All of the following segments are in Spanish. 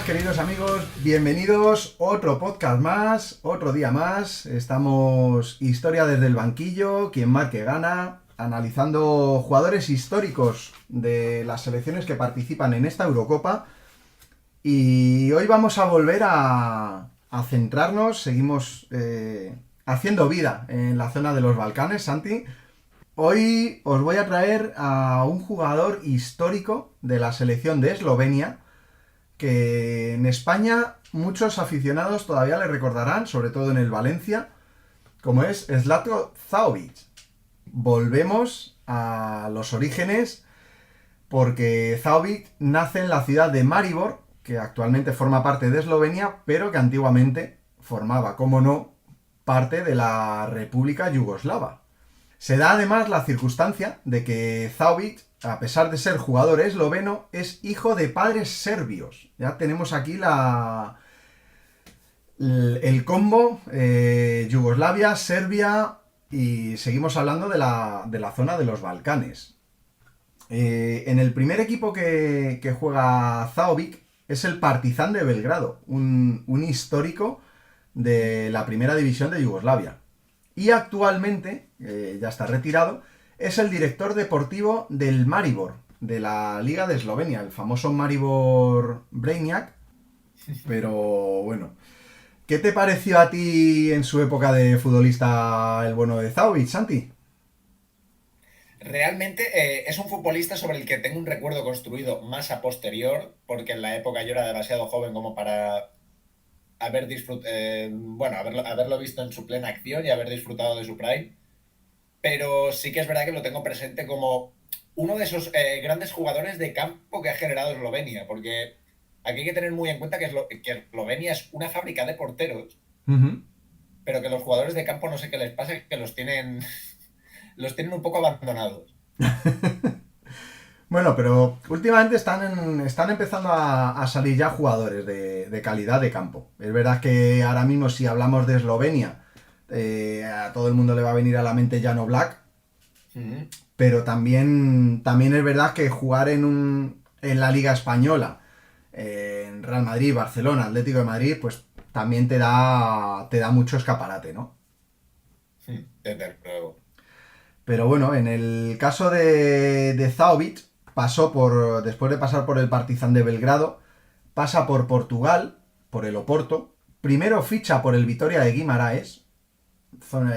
queridos amigos, bienvenidos, otro podcast más, otro día más. Estamos Historia desde el banquillo, quien marque gana, analizando jugadores históricos de las selecciones que participan en esta Eurocopa. Y hoy vamos a volver a centrarnos, seguimos haciendo vida en la zona de los Balcanes, Santi. Hoy os voy a traer a un jugador histórico de la selección de Eslovenia, que en España muchos aficionados todavía le recordarán, sobre todo en el Valencia, como es Zlatko Zahovic. Volvemos a los orígenes porque Zahovic nace en la ciudad de Maribor, que actualmente forma parte de Eslovenia, pero que antiguamente formaba, como no, parte de la República Yugoslava. Se da además la circunstancia de que Zahovic, a pesar de ser jugador esloveno, es hijo de padres serbios. Ya tenemos aquí el combo Yugoslavia, Serbia, y seguimos hablando de la zona de los Balcanes. En el primer equipo que juega Zahovic es el Partizan de Belgrado, un histórico de la primera división de Yugoslavia. Y actualmente, ya está retirado, es el director deportivo del Maribor, de la Liga de Eslovenia, el famoso Maribor Brainiac. Pero bueno, ¿qué te pareció a ti en su época de futbolista el bueno de Zahovic, Santi? Realmente es un futbolista sobre el que tengo un recuerdo construido más a posterior, porque en la época yo era demasiado joven como para haberlo visto en su plena acción y haber disfrutado de su prime. Pero sí que es verdad que lo tengo presente como uno de esos grandes jugadores de campo que ha generado Eslovenia, porque aquí hay que tener muy en cuenta que Eslovenia es una fábrica de porteros, Ujú. pero que los jugadores de campo no sé qué les pasa, que los tienen, los tienen un poco abandonados. Bueno, pero últimamente están empezando a salir ya jugadores de calidad de campo. Es verdad que ahora mismo si hablamos de Eslovenia, a todo el mundo le va a venir a la mente Jan Oblak, Ujú. pero también es verdad que jugar en la Liga Española, en Real Madrid, Barcelona, Atlético de Madrid, pues también te da mucho escaparate, ¿no? Desde luego. Pero bueno, en el caso de Zahovic, después de pasar por el Partizan de Belgrado, pasa por Portugal, por el Oporto, primero ficha por el Vitoria de Guimaraes,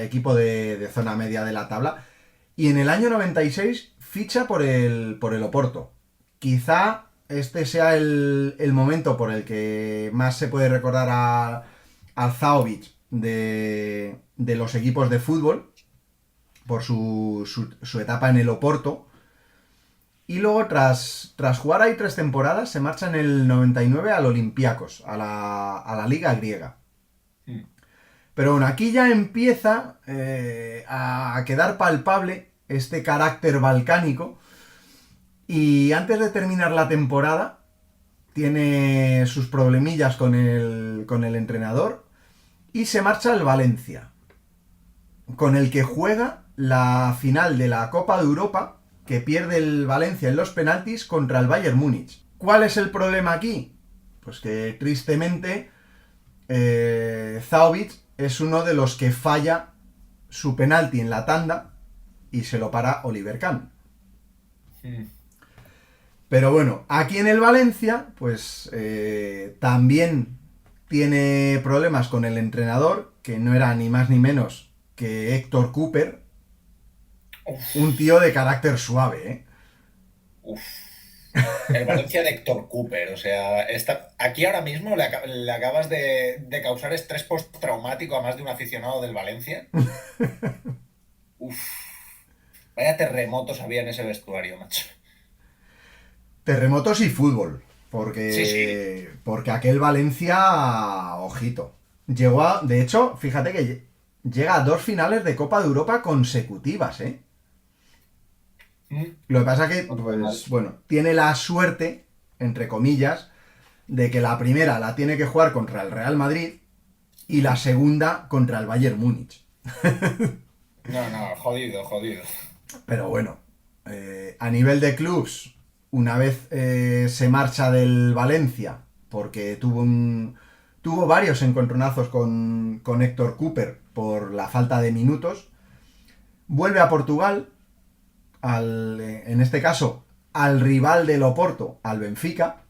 equipo de zona media de la tabla, y en el año 96 ficha por el Oporto. Quizá este sea el momento por el que más se puede recordar al Zahovic de los equipos de fútbol, por su etapa en el Oporto. Y luego, tras jugar ahí 3 temporadas, se marcha en el 99 al Olympiacos, a la liga griega. Mm. Pero bueno, aquí ya empieza a quedar palpable este carácter balcánico. Y antes de terminar la temporada, tiene sus problemillas con el entrenador y se marcha al Valencia, con el que juega la final de la Copa de Europa, que pierde el Valencia en los penaltis contra el Bayern Múnich. ¿Cuál es el problema aquí? Pues que tristemente Zahovic es uno de los que falla su penalti en la tanda y se lo para Oliver Kahn. Mm. Pero bueno, aquí en el Valencia, pues también tiene problemas con el entrenador, que no era ni más ni menos que Héctor Cooper, un Uf, tío de carácter suave, ¿eh? uf. El Valencia de Héctor Cooper, o sea, aquí ahora mismo le acabas de causar estrés postraumático a más de un aficionado del Valencia. Uf, vaya terremotos había en ese vestuario, macho. Terremotos y fútbol, Sí, sí. porque aquel Valencia, ojito. De hecho, fíjate que llega a 2 finales de Copa de Europa consecutivas, ¿eh? Mm. Lo que pasa que, No está mal. pues bueno, tiene la suerte, entre comillas, de que la primera la tiene que jugar contra el Real Madrid y la Mm. segunda contra el Bayern Múnich. No, no, jodido, jodido. Pero bueno, a nivel de clubs, una vez se marcha del Valencia, porque tuvo varios encontronazos con Héctor Cooper por la falta de minutos. Vuelve a Portugal, en este caso al rival del Oporto, al Benfica,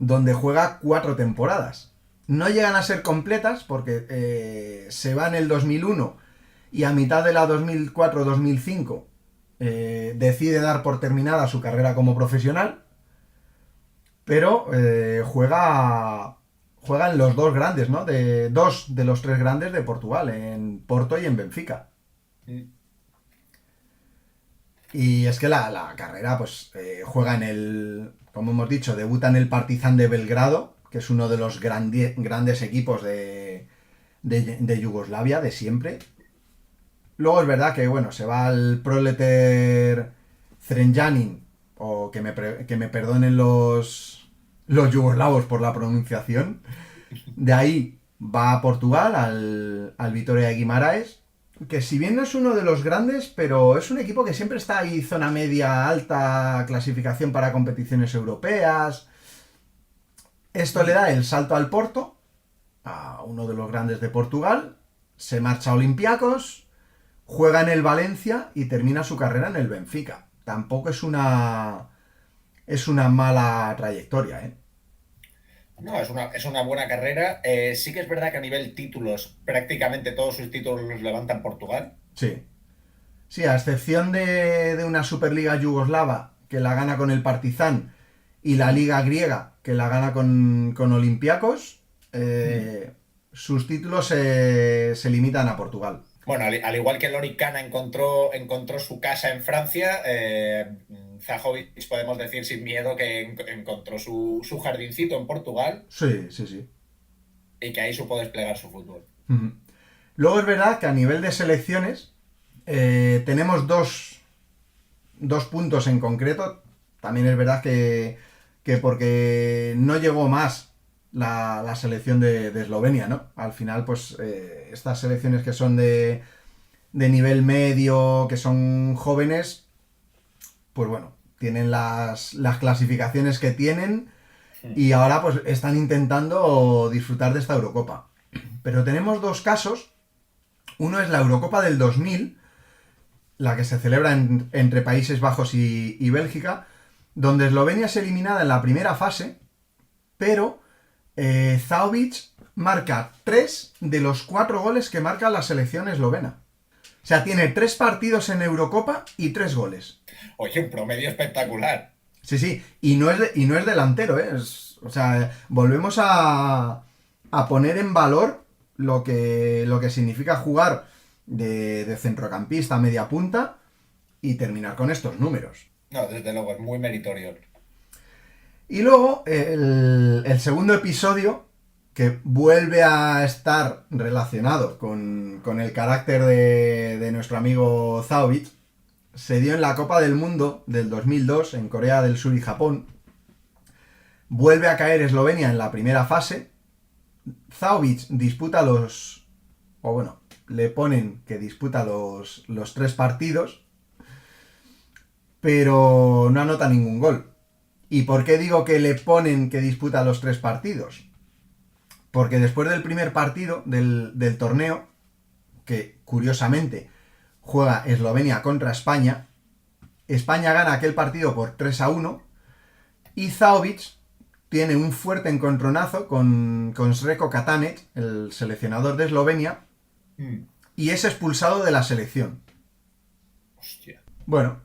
donde juega 4 temporadas. No llegan a ser completas porque se va en el 2001 y a mitad de la 2004-2005 decide dar por terminada su carrera como profesional, pero juega en los dos grandes, ¿no? Dos de los 3 grandes de Portugal, en Porto y en Benfica. Y es que la carrera, pues, juega como hemos dicho, debuta en el Partizan de Belgrado, que es uno de los grandes equipos de Yugoslavia de siempre. Luego es verdad que, bueno, se va al Proleter Zrenjanin, o que me perdonen los yugoslavos por la pronunciación. De ahí va a Portugal, al Vitória de Guimarães, que si bien no es uno de los grandes, pero es un equipo que siempre está ahí zona media alta, clasificación para competiciones europeas. Esto le da el salto al Porto, a uno de los grandes de Portugal, se marcha a Olympiacos, juega en el Valencia y termina su carrera en el Benfica. Tampoco es una mala trayectoria, ¿eh? No, es una buena carrera. Sí que es verdad que a nivel títulos, prácticamente todos sus títulos los levanta en Portugal. Sí. Sí, a excepción de una Superliga yugoslava que la gana con el Partizan y la Liga griega que la gana con Olympiacos, sus títulos se limitan a Portugal. Bueno, al igual que Lorik Cana encontró su casa en Francia, Zahovic podemos decir sin miedo que encontró su jardincito en Portugal. Sí, sí, sí. Y que ahí supo desplegar su fútbol. Luego es verdad que a nivel de selecciones tenemos dos puntos en concreto. También es verdad que porque no llegó más la selección de Eslovenia, ¿no? Al final, pues estas selecciones que son de nivel medio, que son jóvenes, pues bueno, tienen las clasificaciones que tienen y ahora pues están intentando disfrutar de esta Eurocopa. Pero tenemos 2 casos. Uno es la Eurocopa del 2000, la que se celebra entre Países Bajos y Bélgica, donde Eslovenia es eliminada en la primera fase, pero Zahovic marca 3 de los 4 goles que marca la selección eslovena. O sea, tiene 3 partidos en Eurocopa y 3 goles. Oye, un promedio espectacular. Sí, sí, y no es delantero, ¿eh? O sea, volvemos a poner en valor lo que significa jugar de centrocampista, media punta y terminar con estos números. No, desde luego, es muy meritorio. Y luego, el segundo episodio, que vuelve a estar relacionado con el carácter de nuestro amigo Zahovic, se dio en la Copa del Mundo del 2002 en Corea del Sur y Japón. Vuelve a caer Eslovenia en la primera fase. Zahovic disputa le ponen que disputa los 3 partidos, pero no anota ningún gol. ¿Y por qué digo que le ponen que disputa los 3 partidos? Porque después del primer partido del torneo, que curiosamente juega Eslovenia contra España, España gana aquel partido por 3-1 y Zahovic tiene un fuerte encontronazo con Sreko Katanec, el seleccionador de Eslovenia, y es expulsado de la selección. Hostia. Bueno,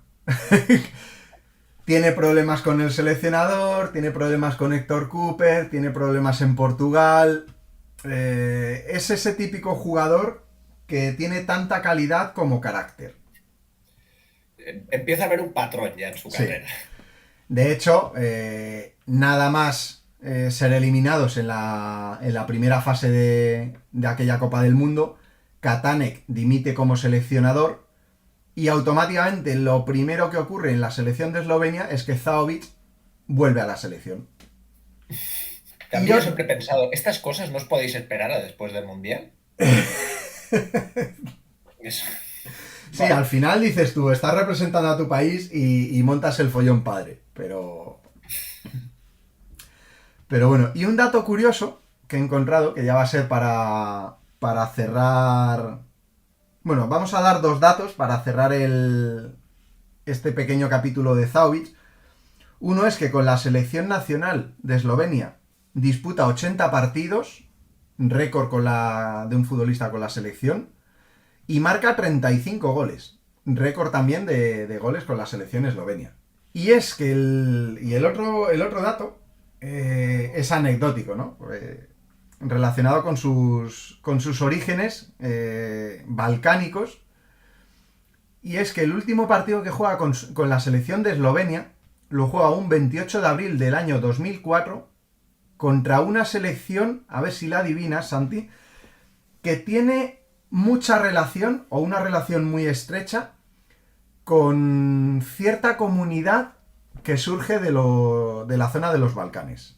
tiene problemas con el seleccionador, tiene problemas con Héctor Cooper, tiene problemas en Portugal. Es ese típico jugador que tiene tanta calidad como carácter. Empieza a haber un patrón ya en su carrera. De hecho, nada más ser eliminados en la primera fase de aquella Copa del Mundo, Katanec dimite como seleccionador y automáticamente lo primero que ocurre en la selección de Eslovenia es que Zahovic vuelve a la selección. También yo siempre he pensado, ¿estas cosas no os podéis esperar a después del Mundial? Eso. Sí, vale. Al final dices tú, estás representando a tu país y montas el follón padre, pero Pero bueno, y un dato curioso que he encontrado, que ya va a ser para cerrar... Bueno, vamos a dar dos datos para cerrar este pequeño capítulo de Zaovic. Uno es que con la selección nacional de Eslovenia disputa 80 partidos, récord de un futbolista con la selección, y marca 35 goles, récord también de goles con la selección eslovenia. Y es que el otro dato es anecdótico, ¿no? Relacionado con sus orígenes balcánicos, y es que el último partido que juega con la selección de Eslovenia lo juega un 28 de abril del año 2004 contra una selección, a ver si la adivinas, Santi, que tiene mucha relación o una relación muy estrecha con cierta comunidad que surge de la zona de los Balcanes.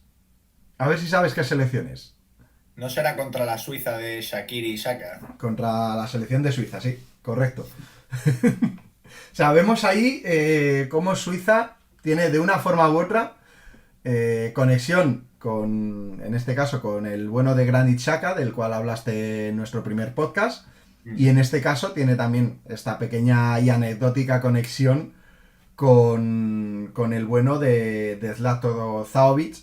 A ver si sabes qué selección es. ¿No será contra la Suiza de Shaqiri y Xhaka? Contra la selección de Suiza, sí, correcto. O sea, vemos ahí cómo Suiza tiene de una forma u otra conexión en este caso, con el bueno de Granit Xhaka, del cual hablaste en nuestro primer podcast, y en este caso tiene también esta pequeña y anecdótica conexión con el bueno de Zlatko Zahovic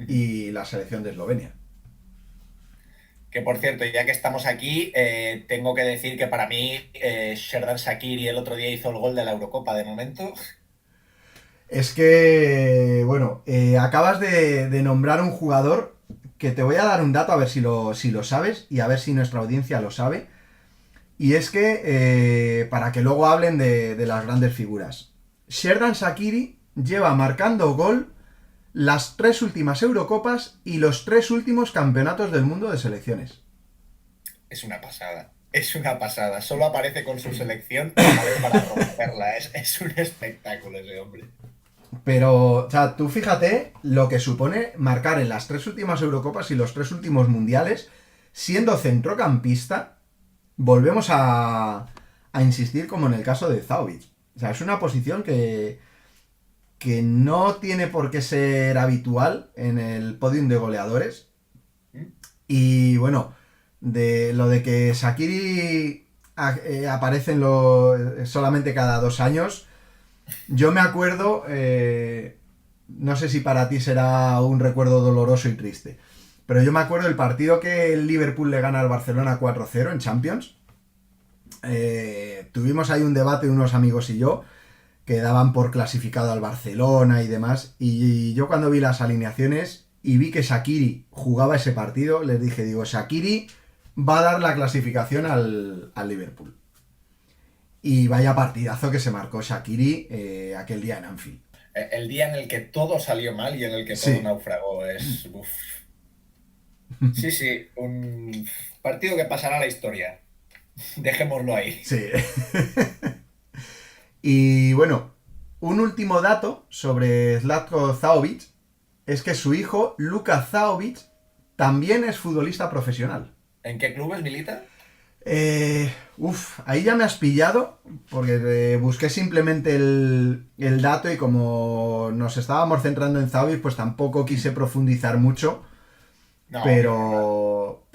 y la selección de Eslovenia. Que por cierto, ya que estamos aquí, tengo que decir que para mí Xherdan Shaqiri el otro día hizo el gol de la Eurocopa de momento. Es que, bueno, acabas de nombrar un jugador que te voy a dar un dato a ver si lo sabes y a ver si nuestra audiencia lo sabe. Y es que, para que luego hablen de las grandes figuras. Xherdan Shaqiri lleva marcando gol las 3 últimas Eurocopas y los 3 últimos campeonatos del mundo de selecciones. Es una pasada. Es una pasada. Solo aparece con su selección y aparece para romperla. Es un espectáculo ese hombre. Pero, o sea, tú fíjate lo que supone marcar en las 3 últimas Eurocopas y los 3 últimos mundiales, siendo centrocampista. Volvemos a insistir como en el caso de Zahovic. O sea, es una posición que no tiene por qué ser habitual en el podium de goleadores. Y bueno, de lo de que Shaqiri aparece solamente cada 2 años, yo me acuerdo, no sé si para ti será un recuerdo doloroso y triste, pero yo me acuerdo el partido que el Liverpool le gana al Barcelona 4-0 en Champions. Tuvimos ahí un debate unos amigos y yo, que daban por clasificado al Barcelona y demás, y yo cuando vi las alineaciones y vi que Shaqiri jugaba ese partido, les dije, Shaqiri va a dar la clasificación al Liverpool. Y vaya partidazo que se marcó Shaqiri aquel día en Anfield. El día en el que todo salió mal y en el que todo Sí. naufragó es... Uf. Sí, sí, un partido que pasará a la historia. Dejémoslo ahí. Sí. Y bueno, un último dato sobre Zlatko Zahovic es que su hijo, Luka Zahovic, también es futbolista profesional. ¿En qué clubes milita? Ahí ya me has pillado, porque busqué simplemente el dato y como nos estábamos centrando en Zahovic, pues tampoco quise profundizar mucho. No, Pero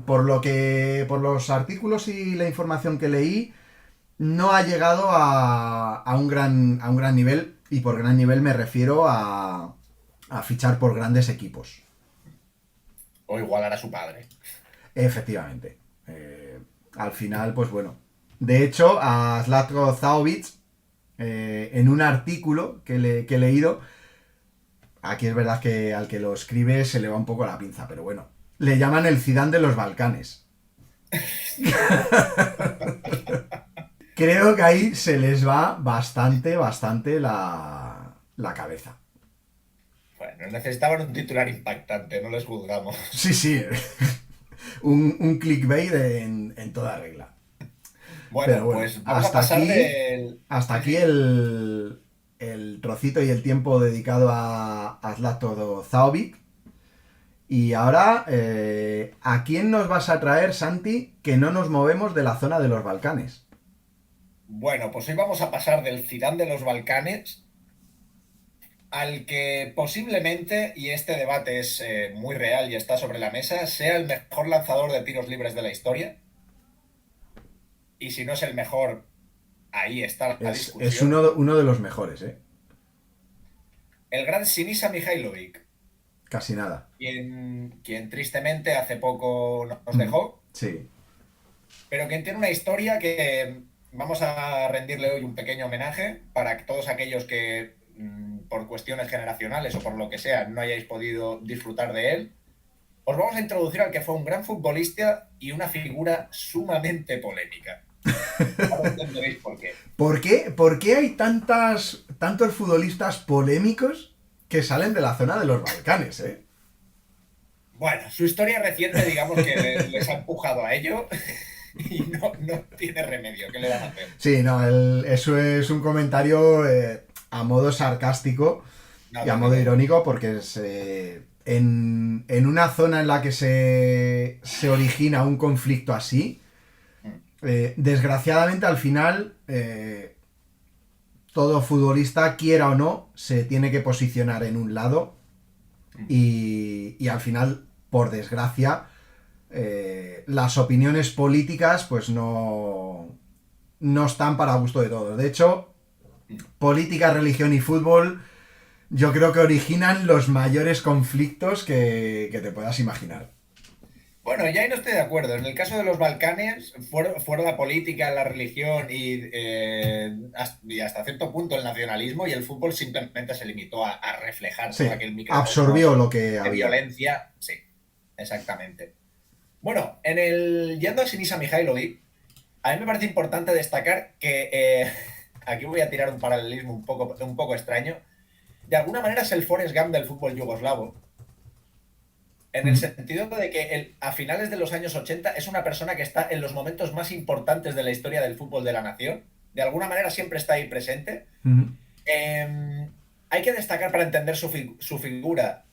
por los artículos y la información que leí, no ha llegado a un gran nivel, y por gran nivel me refiero a fichar por grandes equipos. O igualar a su padre. Efectivamente. Al final, pues bueno. De hecho, a Zlatko Zahovic, en un artículo que he leído, aquí es verdad que al que lo escribe se le va un poco la pinza, pero bueno, le llaman el Zidane de los Balcanes. Creo que ahí se les va bastante la cabeza. Bueno, necesitaban un titular impactante, no les juzgamos. Sí, sí. un clickbait en toda regla. Bueno, Pero bueno, pues vamos a pasar del... hasta Sí, aquí sí. el trocito y el tiempo dedicado a Zlatko Zahovic. Y ahora, ¿a quién nos vas a traer, Santi, que no nos movemos de la zona de los Balcanes? Bueno, pues hoy vamos a pasar del Zidane de los Balcanes al que posiblemente, y este debate es muy real y está sobre la mesa, sea el mejor lanzador de tiros libres de la historia. Y si no es el mejor, ahí está la Es discusión. uno de los mejores, ¿eh? El gran Sinisa Mihailovic, Casi nada. quien tristemente hace poco nos Mm, dejó, sí. pero quien tiene una historia que vamos a rendirle hoy un pequeño homenaje para que todos aquellos que por cuestiones generacionales o por lo que sea no hayáis podido disfrutar de él. Os vamos a introducir al que fue un gran futbolista y una figura sumamente polémica. Ahora entenderéis por qué. Por qué hay tantos futbolistas polémicos que salen de la zona de los Balcanes, eh? Bueno, su historia reciente, digamos que les ha empujado a ello y no tiene remedio. ¿Qué le van a hacer? Sí, no, eso es un comentario a modo sarcástico No, y a desde modo luego. irónico porque es en una zona en la que se origina un conflicto así, desgraciadamente al final todo futbolista, quiera o no, se tiene que posicionar en un lado y al final, por desgracia, las opiniones políticas pues no están para gusto de todos. De hecho, política, religión y fútbol yo creo que originan los mayores conflictos que te puedas imaginar. Bueno, ya ahí no estoy de acuerdo. En el caso de los Balcanes, fuera la política, la religión y hasta cierto punto el nacionalismo y el fútbol simplemente se limitó a reflejar todo Sí, aquel absorbió microcosmos lo que de había. violencia. Sí, exactamente. Bueno, yendo a Sinisa Mihailovic, a mí me parece importante destacar que aquí voy a tirar un paralelismo un poco extraño. De alguna manera es el Forrest Gump del fútbol yugoslavo, en el sentido de que a finales de los años 80 es una persona que está en los momentos más importantes de la historia del fútbol de la nación. De alguna manera siempre está ahí presente. Hay que destacar para entender su figura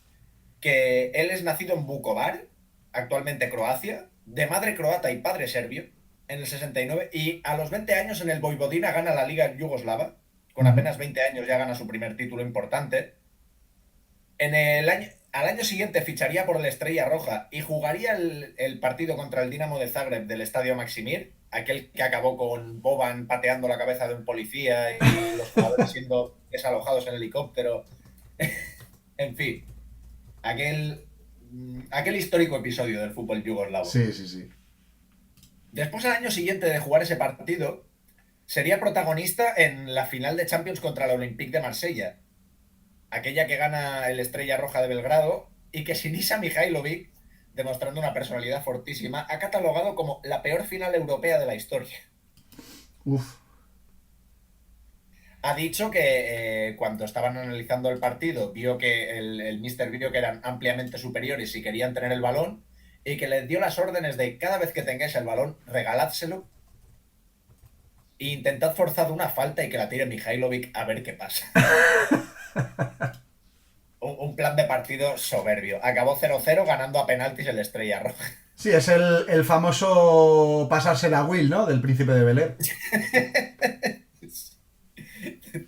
que él es nacido en Vukovar, actualmente Croacia, de madre croata y padre serbio, en el 69, y a los 20 años en el Vojvodina gana la Liga Yugoslava. Con apenas 20 años ya gana su primer título importante. Al año siguiente ficharía por el Estrella Roja y jugaría el partido contra el Dinamo de Zagreb del Estadio Maksimir, aquel que acabó con Boban pateando la cabeza de un policía y los jugadores siendo desalojados en helicóptero. En fin, aquel histórico episodio del fútbol yugoslavo. Sí, sí, sí. Después, al año siguiente de jugar ese partido, sería protagonista en la final de Champions contra el Olympique de Marsella, aquella que gana el Estrella Roja de Belgrado y que Sinisa Mihailovic, demostrando una personalidad fortísima, ha catalogado como la peor final europea de la historia. Uf. Ha dicho que cuando estaban analizando el partido, vio que el Mister vio que eran ampliamente superiores y querían tener el balón, y que les dio las órdenes de cada vez que tengáis el balón, regaládselo e intentad forzar una falta y que la tire Mihailovic a ver qué pasa. Un plan de partido soberbio. Acabó 0-0 ganando a penaltis el Estrella Roja. Sí, es el famoso pasársela a Will, ¿no? Del Príncipe de Bel-Air.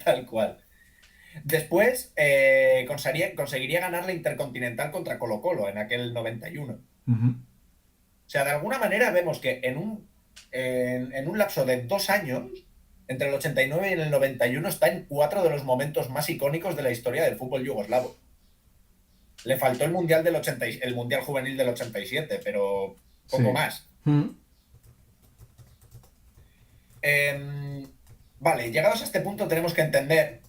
Tal cual. Después conseguiría ganar la Intercontinental contra Colo-Colo en aquel 91. O sea, de alguna manera vemos que en un lapso de 2 años, entre el 89 y el 91, está en 4 de los momentos más icónicos de la historia del fútbol yugoslavo. Le faltó el Mundial Juvenil del 87, pero poco Sí. más. Eh, vale, llegados a este punto tenemos que entender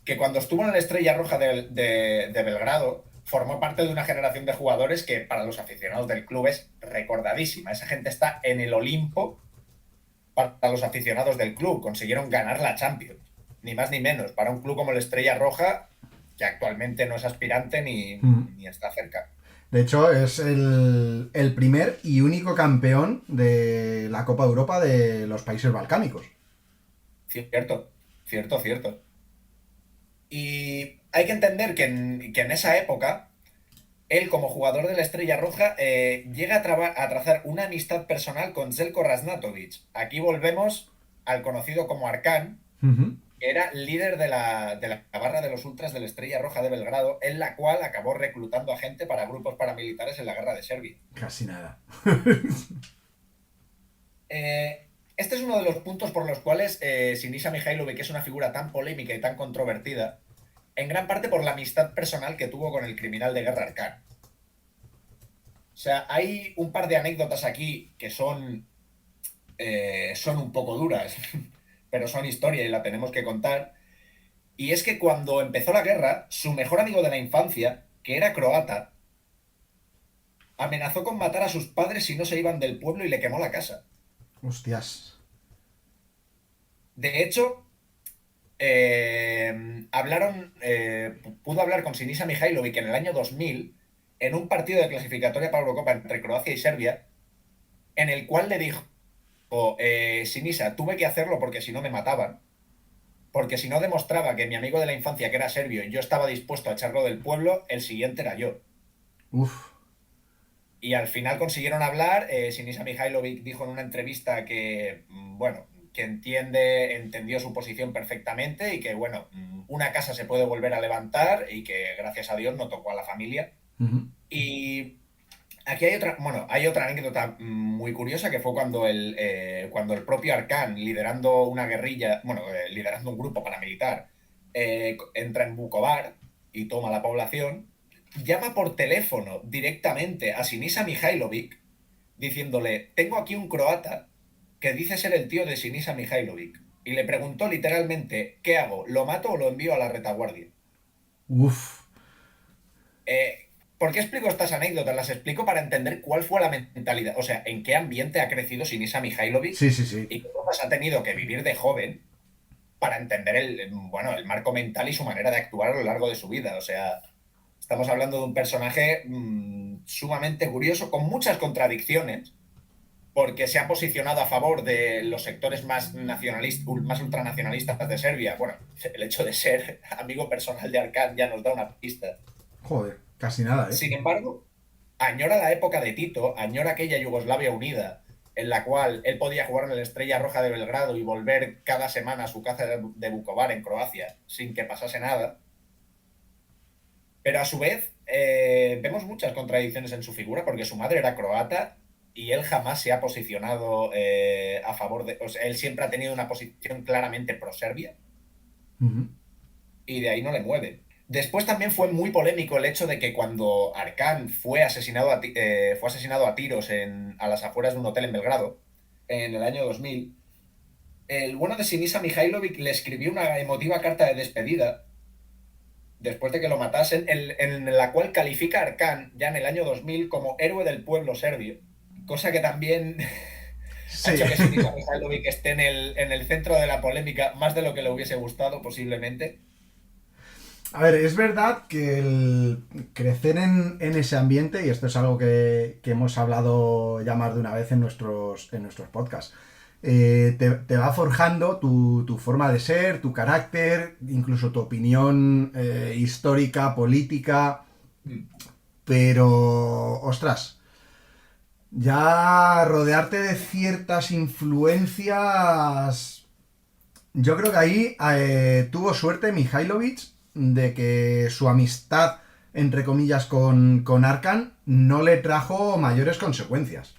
que cuando estuvo en la Estrella Roja de Belgrado, formó parte de una generación de jugadores que para los aficionados del club es recordadísima. Esa gente está en el Olimpo para los aficionados del club. Consiguieron ganar la Champions, ni más ni menos, para un club como la Estrella Roja, que actualmente no es aspirante ni está cerca. De hecho, es el primer y único campeón de la Copa de Europa de los países balcánicos. Cierto, cierto, cierto. Y hay que entender que en esa época, él como jugador de la Estrella Roja llega a trazar una amistad personal con Željko Raznatovic. Aquí volvemos al conocido como Arkan, que era líder de la barra de los ultras de la Estrella Roja de Belgrado, en la cual acabó reclutando a gente para grupos paramilitares en la guerra de Serbia. Casi nada. Este es uno de los puntos por los cuales Sinisa Mihailovic es una figura tan polémica y tan controvertida, en gran parte por la amistad personal que tuvo con el criminal de guerra Arkan. O sea, hay un par de anécdotas aquí que son un poco duras, pero son historia y la tenemos que contar. Y es que cuando empezó la guerra, su mejor amigo de la infancia, que era croata, amenazó con matar a sus padres si no se iban del pueblo y le quemó la casa. Hostias. De hecho, pudo hablar con Sinisa Mihailovic en el año 2000 en un partido de clasificatoria para Eurocopa entre Croacia y Serbia, en el cual le dijo, Sinisa, tuve que hacerlo porque si no me mataban, porque si no demostraba que mi amigo de la infancia, que era serbio, yo estaba dispuesto a echarlo del pueblo, el siguiente era yo. Uf. Y al final consiguieron hablar. Sinisa Mihailovic dijo en una entrevista que, bueno, que entendió su posición perfectamente y que, bueno, una casa se puede volver a levantar y que gracias a Dios no tocó a la familia. Ujú. Y aquí hay otra anécdota muy curiosa que fue cuando el propio Arkan, liderando una guerrilla, bueno, liderando un grupo paramilitar, entra en Vukovar y toma la población, llama por teléfono directamente a Sinisa Mihailovic diciéndole, tengo aquí un croata que dice ser el tío de Sinisa Mihailovic. Y le preguntó literalmente, ¿qué hago? ¿Lo mato o lo envío a la retaguardia? Uf. ¿Por qué explico estas anécdotas? Las explico para entender cuál fue la mentalidad, o sea, en qué ambiente ha crecido Sinisa Mihailovic Sí, sí, sí. y qué cosas ha tenido que vivir de joven para entender el marco mental y su manera de actuar a lo largo de su vida. O sea, estamos hablando de un personaje sumamente curioso, con muchas contradicciones, porque se ha posicionado a favor de los sectores más nacionalistas, más ultranacionalistas de Serbia. Bueno, el hecho de ser amigo personal de Arkan ya nos da una pista. Joder, casi nada, ¿eh? Sin embargo, añora la época de Tito, añora aquella Yugoslavia unida, en la cual él podía jugar en la Estrella Roja de Belgrado y volver cada semana a su casa de Vukovar en Croacia sin que pasase nada. Pero a su vez, vemos muchas contradicciones en su figura, porque su madre era croata y él jamás se ha posicionado a favor de. O sea, él siempre ha tenido una posición claramente pro-Serbia Ujú. y de ahí no le mueve. Después también fue muy polémico el hecho de que cuando Arkan fue asesinado a tiros a las afueras de un hotel en Belgrado, en el año 2000, el bueno de Sinisa Mihailovic le escribió una emotiva carta de despedida después de que lo matasen, en la cual califica a Arkan ya en el año 2000 como héroe del pueblo serbio, cosa que también ha Sí. hecho que Sinisa Mihailovic esté en el centro de la polémica más de lo que le hubiese gustado posiblemente. A ver, es verdad que el crecer en ese ambiente, y esto es algo que hemos hablado ya más de una vez en nuestros podcasts, te va forjando tu forma de ser, tu carácter, incluso tu opinión histórica, política, pero, ostras, ya rodearte de ciertas influencias. Yo creo que ahí tuvo suerte Mihailovic de que su amistad, entre comillas, con Arkan no le trajo mayores consecuencias.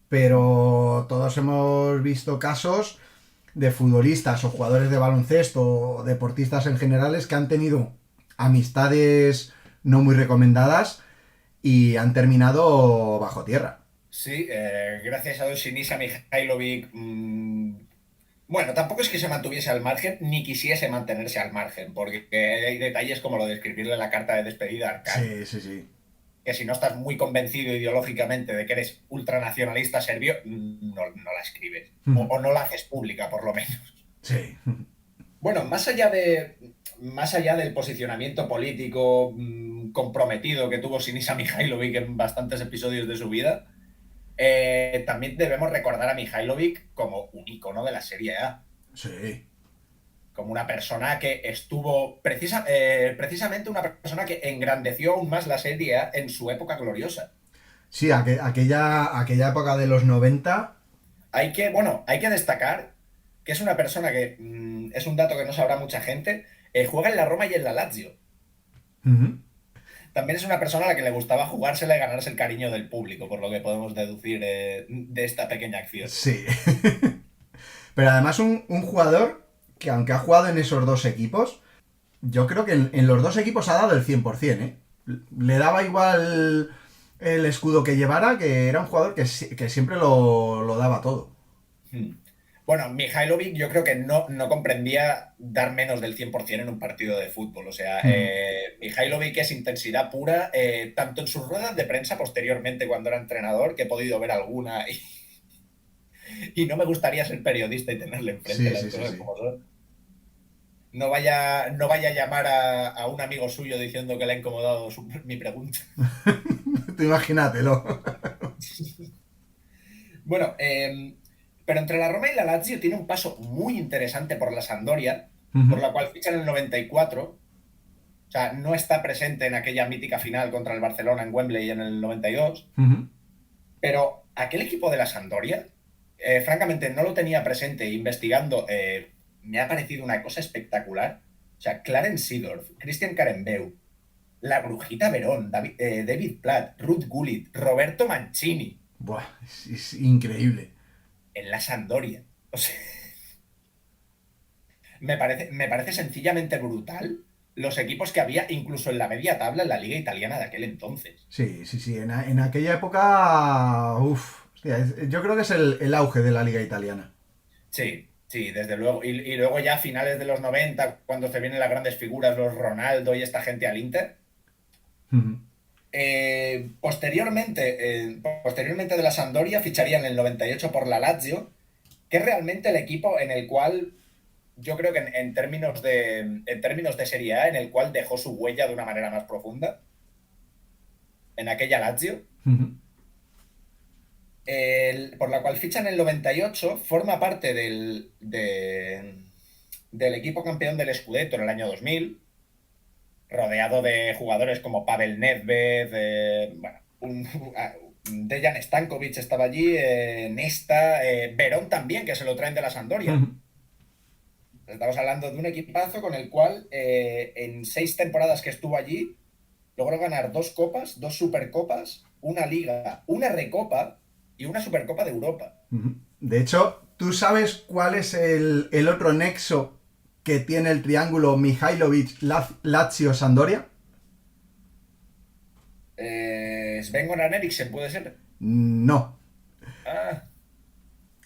Pero todos hemos visto casos de futbolistas o jugadores de baloncesto o deportistas en generales que han tenido amistades no muy recomendadas y han terminado bajo tierra. Sí, gracias a Dios Sinisa Mihailovic, bueno, tampoco es que se mantuviese al margen ni quisiese mantenerse al margen, porque hay detalles como lo de escribirle la carta de despedida a Arkan, Sí, sí, sí. que si no estás muy convencido ideológicamente de que eres ultranacionalista serbio, no la escribes, o no la haces pública por lo menos. Sí. Bueno, más allá del posicionamiento político comprometido que tuvo Sinisa Mihailovic en bastantes episodios de su vida, también debemos recordar a Mihailovic como un icono de la Serie A, Sí. como una persona que estuvo, precisamente una persona que engrandeció aún más la Serie A en su época gloriosa. Sí, aquella época de los 90. Bueno, hay que destacar que es una persona que es un dato que no sabrá mucha gente, juega en la Roma y en la Lazio. Ujú. También es una persona a la que le gustaba jugársela y ganarse el cariño del público, por lo que podemos deducir de esta pequeña acción. Sí. Pero además un jugador que aunque ha jugado en esos dos equipos, yo creo que en los dos equipos ha dado el 100%, ¿eh? Le daba igual el escudo que llevara, que era un jugador que siempre lo daba todo. Hmm. Bueno, Mihailovic yo creo que no comprendía dar menos del 100% en un partido de fútbol. O sea, Ujú. Mihailovic es intensidad pura, tanto en sus ruedas de prensa posteriormente cuando era entrenador, que he podido ver alguna, y no me gustaría ser periodista y tenerle enfrente Sí, las sí, sí, cosas sí. como son. No vaya a llamar a un amigo suyo diciendo que le ha incomodado mi pregunta. Tú imagínatelo. Bueno, pero entre la Roma y la Lazio tiene un paso muy interesante por la Sampdoria, por Ujú, la cual ficha en el 94. O sea, no está presente en aquella mítica final contra el Barcelona en Wembley en el 92. ujú. Pero aquel equipo de la Sampdoria, francamente, no lo tenía presente. Investigando, me ha parecido una cosa espectacular. O sea, Clarence Seedorf, Christian Karembeu, la Brujita Verón, David Platt, Ruth Gullit, Roberto Mancini Buah, es increíble. en la Sampdoria. O sea, me parece sencillamente brutal los equipos que había incluso en la media tabla en la liga italiana de aquel entonces. Sí, sí, sí. En aquella época. Uf. Hostia, yo creo que es el auge de la liga italiana. Sí, sí, desde luego. Y luego ya a finales de los 90, cuando se vienen las grandes figuras, los Ronaldo y esta gente al Inter. Ujú, Posteriormente de la Sampdoria ficharía en el 98 por la Lazio, que es realmente el equipo en el cual yo creo que en términos de Serie A, en el cual dejó su huella de una manera más profunda, en aquella Lazio. ujú, Por la cual ficha en el 98, forma parte del equipo campeón del Scudetto en el año 2000, rodeado de jugadores como Pavel Nedved, bueno, Dejan Stankovic estaba allí, Nesta, Verón también, que se lo traen de la Sampdoria. ujú. Estamos hablando de un equipazo con el cual en 6 temporadas que estuvo allí logró ganar 2 copas, 2 supercopas, una liga, una recopa y una supercopa de Europa. Ujú. De hecho, ¿tú sabes cuál es el otro nexo que tiene el triángulo Mihailovic-Lazio-Sandoria? Sven-Goran Eriksson puede ser. No. Ah,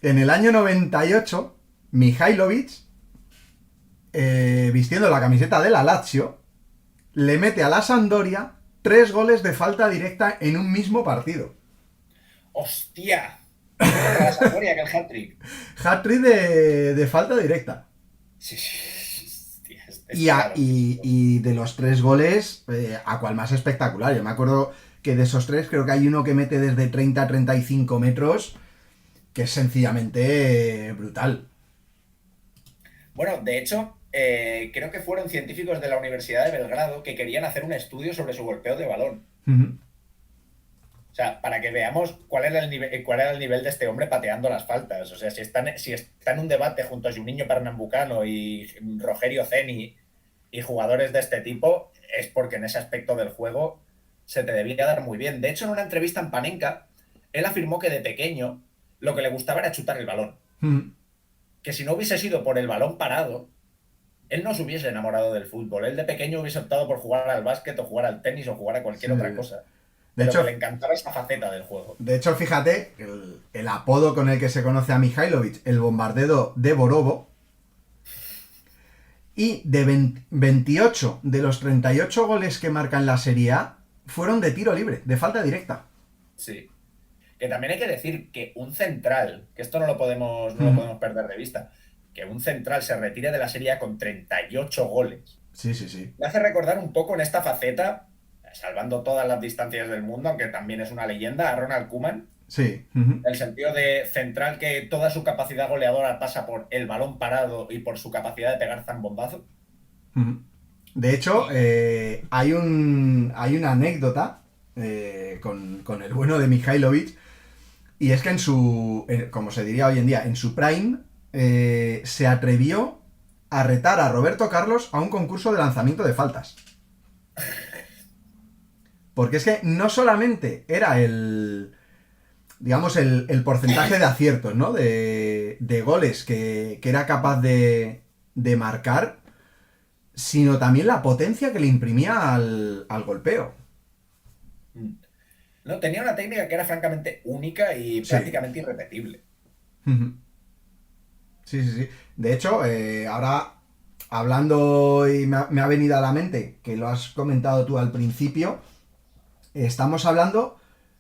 En el año 98, Mihailovic, vistiendo la camiseta de la Lazio, le mete a la Sampdoria 3 goles de falta directa en un mismo partido. hostia. Fue contra la Sampdoria que el hat-trick. Hat-trick de falta directa. Sí, sí, hostia, es Y, a- descarado. y- y de los 3 goles, a cual más espectacular. Yo me acuerdo que de esos tres creo que hay uno que mete desde 30 a 35 metros, que es sencillamente brutal. Bueno, de hecho, creo que fueron científicos de la Universidad de Belgrado que querían hacer un estudio sobre su golpeo de balón. Ujú. O sea, para que veamos cuál era el nivel de este hombre pateando las faltas. O sea, si está en un debate junto a Juninho Pernambucano y Rogerio Ceni y jugadores de este tipo, es porque en ese aspecto del juego se te debía dar muy bien. De hecho, en una entrevista en Panenka, él afirmó que de pequeño lo que le gustaba era chutar el balón. Ujú. Que si no hubiese sido por el balón parado, él no se hubiese enamorado del fútbol. Él de pequeño hubiese optado por jugar al básquet o jugar al tenis o jugar a Sí. cualquier otra cosa. De Pero que hecho, le encantaba esa faceta del juego. de hecho, fíjate, el apodo con el que se conoce a Mihailovic, el bombardero de Borovo, y de 28 de los 38 goles que marca en la Serie A fueron de tiro libre, de falta directa. Sí. Que también hay que decir que un central, que esto no lo Ujú. podemos perder de vista, que un central se retire de la Serie A con 38 goles. Sí, sí, sí. Me hace recordar un poco en esta faceta, salvando todas las distancias del mundo, aunque también es una leyenda, a Ronald Koeman, Sí. Ujú. en el sentido de central que toda su capacidad goleadora pasa por el balón parado y por su capacidad de pegar zambombazo. Ujú. De hecho, Y hay una anécdota con el bueno de Mihailovic, y es que como se diría hoy en día, en su prime, se atrevió a retar a Roberto Carlos a un concurso de lanzamiento de faltas. Porque es que no solamente era digamos, el porcentaje de aciertos, ¿no? De goles que era capaz de marcar, sino también la potencia que le imprimía al golpeo. No, tenía una técnica que era francamente única y Sí. prácticamente irrepetible. Sí, sí, sí. De hecho, ahora hablando, y me ha venido a la mente, que lo has comentado tú al principio, estamos hablando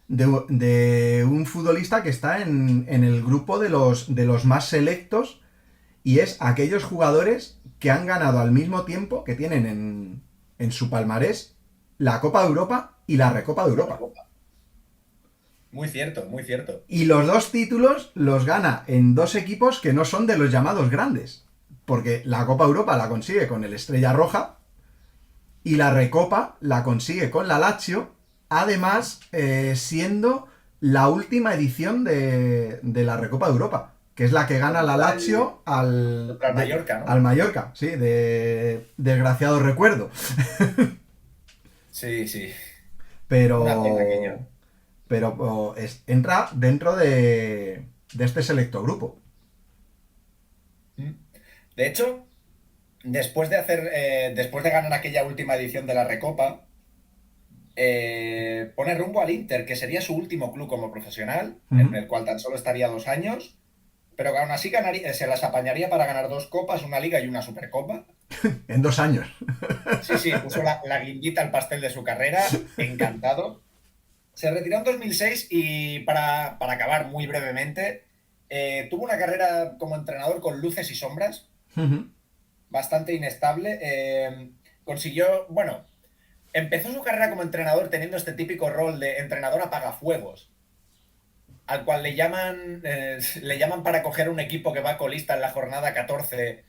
de un futbolista que está en el grupo de los más selectos, y es aquellos jugadores que han ganado al mismo tiempo, que tienen en su palmarés la Copa de Europa y la Recopa de Europa. Muy cierto, muy cierto. Y los dos títulos los gana en dos equipos que no son de los llamados grandes. Porque la Copa Europa la consigue con el Estrella Roja y la Recopa la consigue con la Lazio, además siendo la última edición de la Recopa de Europa, que es la que gana la Lazio Contra el Mallorca, ¿no? al Mallorca, sí, de desgraciado recuerdo. Sí, sí. Una pena aquello. Pero entra dentro de este selecto grupo. De hecho, después de ganar aquella última edición de la Recopa, pone rumbo al Inter, que sería su último club como profesional, en el cual tan solo estaría 2 años, pero que aún así se las apañaría para ganar 2 copas, una liga y una supercopa. En 2 años. Sí, sí, puso la guindita al pastel de su carrera, encantado. Se retiró en 2006 y para acabar muy brevemente, tuvo una carrera como entrenador con luces y sombras, bastante inestable. Consiguió, bueno, empezó su carrera como entrenador teniendo este típico rol de entrenador apagafuegos, al cual le llaman para coger un equipo que va colista en la jornada 14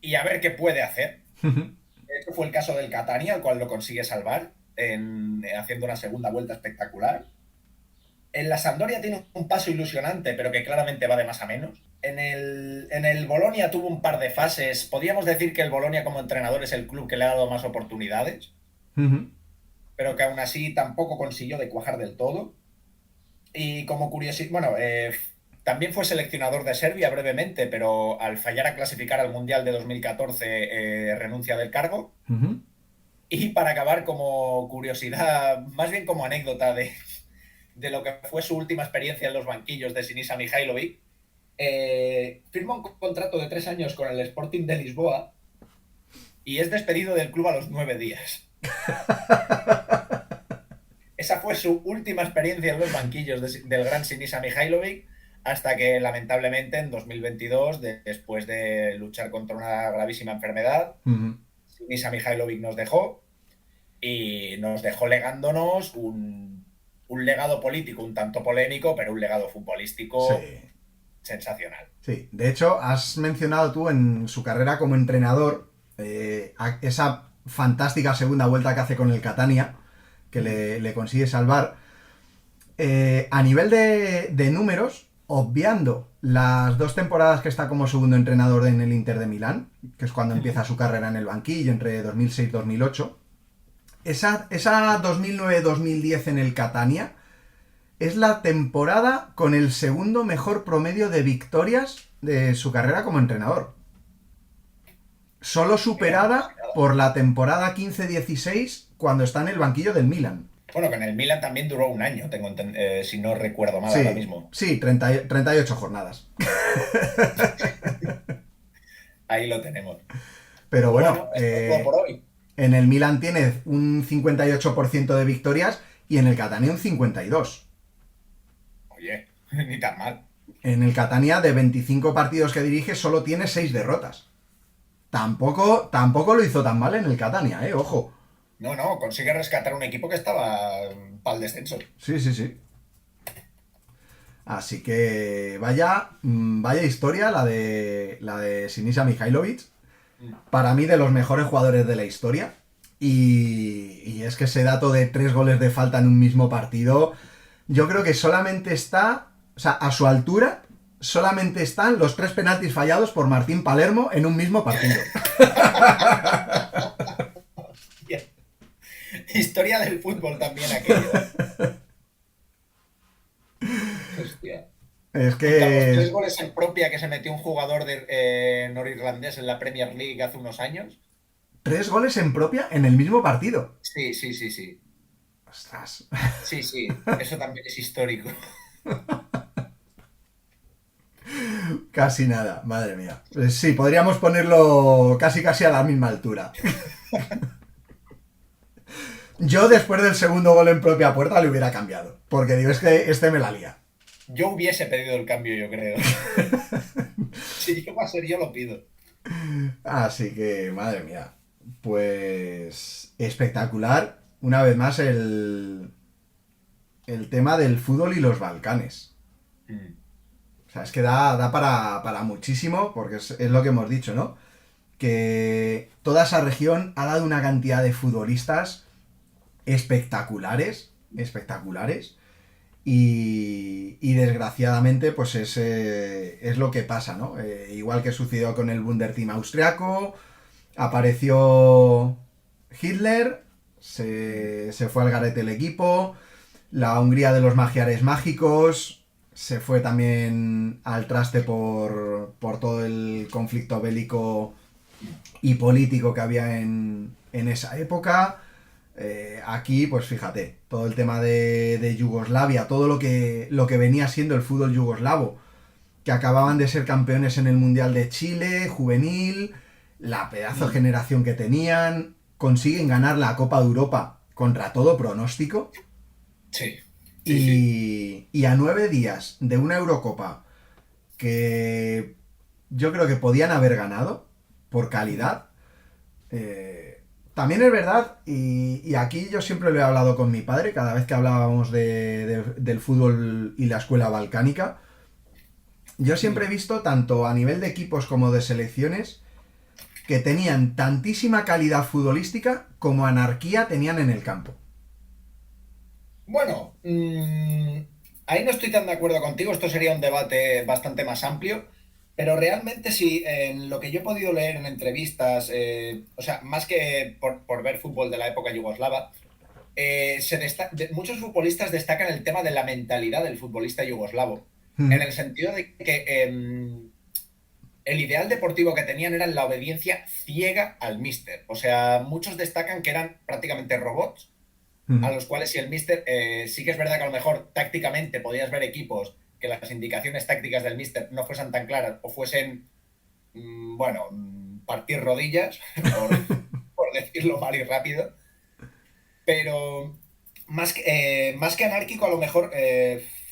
y a ver qué puede hacer. Este fue el caso del Catania, al cual lo consigue salvar haciendo una segunda vuelta espectacular. En la Sampdoria tiene un paso ilusionante, pero que claramente va de más a menos. En el Bolonia tuvo un par de fases. Podríamos decir que el Bolonia como entrenador es el club que le ha dado más oportunidades, pero que aún así tampoco consiguió de cuajar del todo. Y como curiosidad, bueno, también fue seleccionador de Serbia brevemente, pero al fallar a clasificar al Mundial de 2014 renuncia del cargo. Y para acabar, como curiosidad, más bien como anécdota de lo que fue su última experiencia en los banquillos de Sinisa Mihajlovic, firma un contrato de 3 años con el Sporting de Lisboa y es despedido del club a los 9 días. Esa fue su última experiencia en los banquillos del gran Sinisa Mihajlovic, hasta que lamentablemente en 2022, después de luchar contra una gravísima enfermedad, Sinisa Mihajlovic nos dejó legándonos un legado político un tanto polémico, pero un legado futbolístico Sí. sensacional. Sí, de hecho, has mencionado tú en su carrera como entrenador esa fantástica segunda vuelta que hace con el Catania, que le consigue salvar. A nivel de números, obviando las 2 temporadas que está como segundo entrenador en el Inter de Milán, que es cuando empieza su carrera en el banquillo, entre 2006 y 2008, esa 2009-2010 en el Catania es la temporada con el segundo mejor promedio de victorias de su carrera como entrenador. Solo superada por la temporada 15-16 cuando está en el banquillo del Milan. Bueno, que en el Milan también duró un año, si no recuerdo mal Sí, ahora mismo. sí, 38 jornadas. Ahí lo tenemos. Pero Pues bueno, esto es todo por hoy. en el Milan tiene un 58% de victorias y en el Catania un 52%. Oye, ni tan mal. En el Catania, de 25 partidos que dirige, solo tiene 6 derrotas. Tampoco lo hizo tan mal en el Catania, ojo. No, consigue rescatar un equipo que estaba para el descenso. Sí, sí, sí. Así que vaya historia la de Sinisa Mihajlovic. Para mí, de los mejores jugadores de la historia. Y es que ese dato de 3 goles de falta en un mismo partido, yo creo que solamente está, o sea, a su altura, solamente están los 3 penaltis fallados por Martín Palermo en un mismo partido. Bien. Historia del fútbol también aquello. Hostia. Es Junto a los 3 que goles en propia que se metió un jugador norirlandés en la Premier League hace unos años. 3 goles en propia en el mismo partido. Sí, sí, sí, sí. Ostras. Sí, sí, eso también es histórico. Casi nada, madre mía. Sí, podríamos ponerlo casi casi a la misma altura. Yo después del segundo gol en propia puerta le hubiera cambiado. Porque digo, es que este me la lía. Yo hubiese pedido el cambio, yo creo. Si yo va a ser, yo lo pido. Así que, madre mía. Pues espectacular. Una vez más el tema del fútbol y los Balcanes. Mm. O sea, es que da para muchísimo, porque es lo que hemos dicho, ¿no? Que toda esa región ha dado una cantidad de futbolistas espectaculares, espectaculares, y desgraciadamente pues es lo que pasa, ¿no? Igual que sucedió con el Wunderteam austriaco, apareció Hitler, se fue al garete el equipo, la Hungría de los magiares mágicos se fue también al traste por todo el conflicto bélico y político que había en esa época. Aquí, pues fíjate, todo el tema de Yugoslavia, todo lo que venía siendo el fútbol yugoslavo, que acababan de ser campeones en el Mundial de Chile, juvenil, la pedazo de generación que tenían, consiguen ganar la Copa de Europa contra todo pronóstico, Sí, sí, sí. y a 9 días de una Eurocopa que yo creo que podían haber ganado por calidad. También es verdad, y aquí yo siempre lo he hablado con mi padre, cada vez que hablábamos del fútbol y la escuela balcánica, yo siempre he visto, tanto a nivel de equipos como de selecciones, que tenían tantísima calidad futbolística como anarquía tenían en el campo. Bueno, ahí no estoy tan de acuerdo contigo, esto sería un debate bastante más amplio, pero realmente sí, en lo que yo he podido leer en entrevistas, o sea, más que por ver fútbol de la época yugoslava, muchos futbolistas destacan el tema de la mentalidad del futbolista yugoslavo, en el sentido de que el ideal deportivo que tenían era la obediencia ciega al míster. O sea, muchos destacan que eran prácticamente robots, a los cuales si el míster, sí que es verdad que a lo mejor tácticamente podías ver equipos que las indicaciones tácticas del míster no fuesen tan claras o fuesen, bueno, partir rodillas, por decirlo mal y rápido, pero más que anárquico, a lo mejor,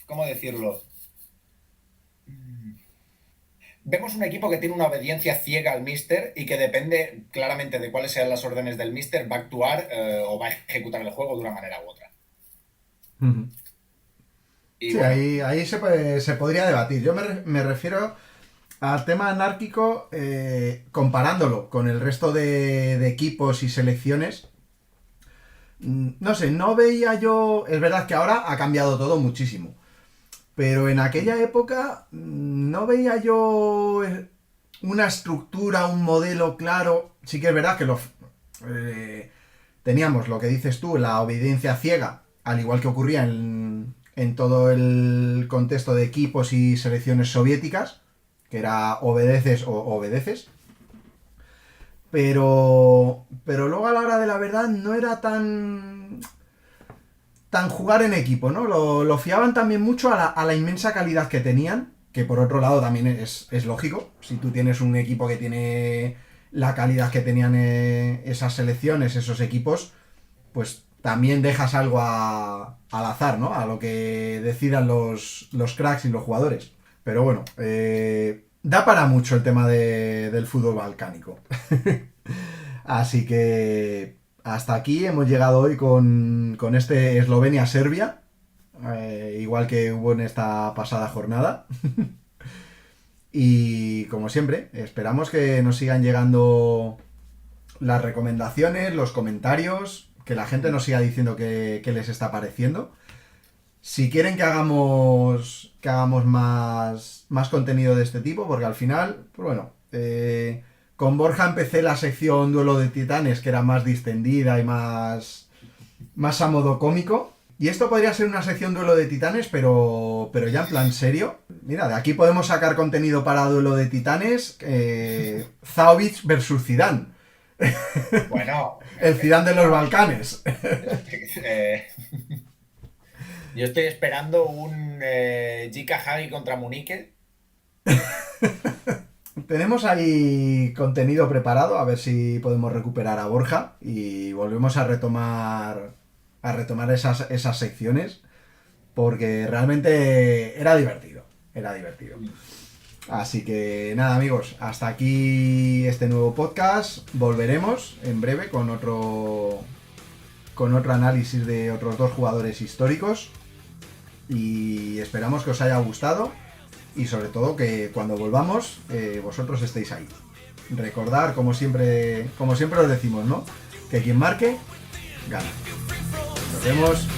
¿cómo decirlo? Vemos un equipo que tiene una obediencia ciega al míster y que depende claramente de cuáles sean las órdenes del míster, va a actuar o va a ejecutar el juego de una manera u otra. Y Sí, bueno, ahí se podría debatir. Yo me refiero al tema anárquico comparándolo con el resto de equipos y selecciones. No sé, no veía yo... Es verdad que ahora ha cambiado todo muchísimo. Pero en aquella época no veía yo una estructura, un modelo claro. Sí que es verdad que teníamos lo que dices tú, la obediencia ciega, al igual que ocurría en todo el contexto de equipos y selecciones soviéticas, que era obedeces o obedeces. Pero luego a la hora de la verdad no era tan jugar en equipo, ¿no? Lo fiaban también mucho a la inmensa calidad que tenían, que por otro lado también es lógico. Si tú tienes un equipo que tiene la calidad que tenían esas selecciones, esos equipos, pues también dejas algo al azar, ¿no? A lo que decidan los cracks y los jugadores. Pero bueno, da para mucho el tema del fútbol balcánico. Así que hasta aquí hemos llegado hoy con este Eslovenia-Serbia, igual que hubo en esta pasada jornada. Y como siempre, esperamos que nos sigan llegando las recomendaciones, los comentarios, que la gente nos siga diciendo qué les está pareciendo. Si quieren que hagamos más contenido de este tipo, porque al final, pues bueno, con Borja empecé la sección Duelo de Titanes, que era más distendida y más a modo cómico. Y esto podría ser una sección Duelo de Titanes, pero ya en plan serio. Mira, de aquí podemos sacar contenido para Duelo de Titanes. Zaovic versus Zidane. Bueno, El Zidane de los Balcanes. Yo estoy esperando un Jika Hagi contra Munique. Tenemos ahí contenido preparado, a ver si podemos recuperar a Borja y volvemos a retomar esas secciones, porque realmente era divertido, era divertido. Así que nada, amigos, hasta aquí este nuevo podcast. Volveremos en breve con otro análisis de otros dos jugadores históricos y esperamos que os haya gustado. Y sobre todo que cuando volvamos vosotros estéis ahí. Recordar, como siempre os decimos, ¿no? Que quien marque, gana. Nos vemos.